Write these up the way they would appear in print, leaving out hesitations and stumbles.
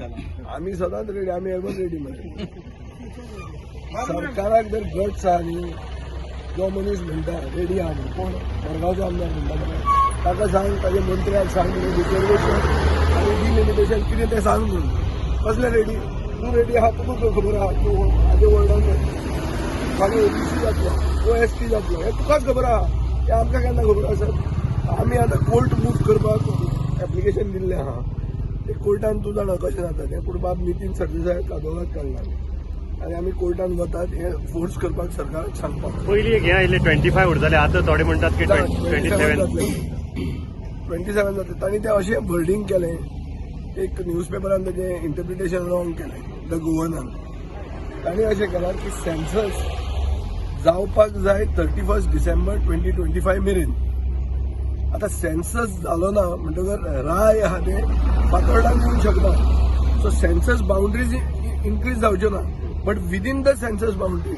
झाला. आम्ही सदांच रेडी, आम्ही एवर रेडी मध्ये. सरकाराक जर गट्स आहा न्ही, जो मनीस म्हणटा रेडी आहा न्ही, कोण मडगांवचो आमदार म्हणटा ताका सांग, ताच्या मंत्र्याक सांग रिजर्वेशन आनी डिलिमिटेशन कितें तें सांग म्हणून. कसलें रेडी? तूं रेडी आहा, तुका खबर आहा तूं हाजे वर्ल्डान मागीर ओबीसी जातलो, OST जातलो, हें तुकाच खबर आहा, हें आमकां केन्ना खबर आसत. आमी आतां कोर्ट मूव करपाक एप्लिकेशन दिल्लें आहा. ते कोर्टान तूं जाणा कशें जाता तें, पूण बाब नितीन सरदेसाय कादोगाद काडला आनी आमी कोर्टान वतात हें फोर्स करपाक सरकाराक सांगपाक. पयलीं एक हें आयिल्लें 25 उरतालें, आतां थोडे म्हणटात की 27 जातले. तांणी तें अशें वर्डिंग केलें, एक न्यूजपेपरान तेजें इंटरप्रिटेशन रॉंग केलें द गव्हर्नर. तांणी अशें केलां की सेन्सस जावपाक जाय 31 डिसेंबर 2025 मेरेन. आतां सेन्सस जालो ना म्हणटकर राय आहा ते फातोर्डाक येवंक शकता. सो सेन्सस बाउंड्रीज इन्क्रीज जावच्यो ना, but within the census boundary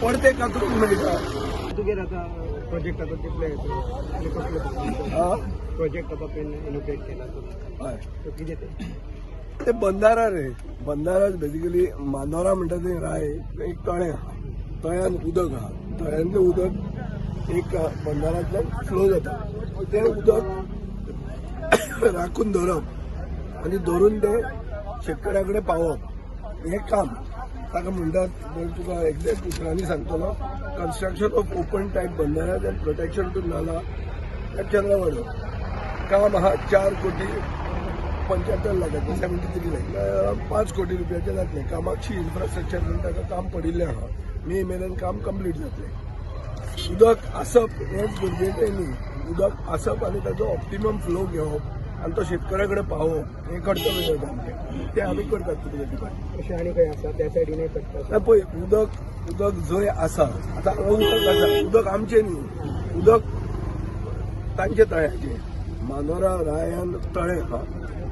परते कातरूंक मेळटा. तुगेर आतां प्रोजेक्ट आतां कितले प्रोजेक्ट आतां इनोग्रेट केला हय, तो कितें ते बंदारा रे. बंदारा बेजिकली मानोरा म्हणटा थंय राय एक तळें आहा, तळ्यान उदक आहा, तळ्यांतलें उदक एक बंदारांतल्यान फ्लो जाता. तें उदक राखून दवरप आनी धरून तें शेतकऱ्या कडेन पावोवप हें काम ताका म्हणटात. तुका एक्झॅक्ट उतरांनी सांगतलो, कन्स्ट्रक्शन ऑफ ओपन टायप बंदाराज and protection to nala at Chandrawado. काम आहा 4 कोटी 75 लाखाचें, 73 लाख, 5 कोटी रुपयाचें जातलें. कामाक्षी इन्फ्रास्ट्रक्चर म्हणून ताका काम पडिल्लें आहा. मे मेरेन काम कंप्लीट जातलें. उदक आसप हेंच गरजेचें न्ही, उदक आसप आनी ताचो ऑप्टिमम फ्लो घेवप आनी तो शेतकऱ्या कडेन पावोवप हें कर्तव्य जाता आमचें. तें आमी करतात तुमच्या डिपार्टमेंट. अशें आनी खंय आसा त्या सायडीनय करता पळय, उदक जंय आसा, आतां हांगा उदक आसा, उदक आमचें न्ही, उदक तांचे तळ्याचें. मानोरा रायान तळें आहा,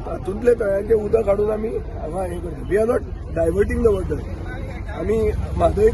तातूंतले तळ्याचें उदक हाडून आमी हांगा हें करता. We are not diverting the water. आमी म्हादय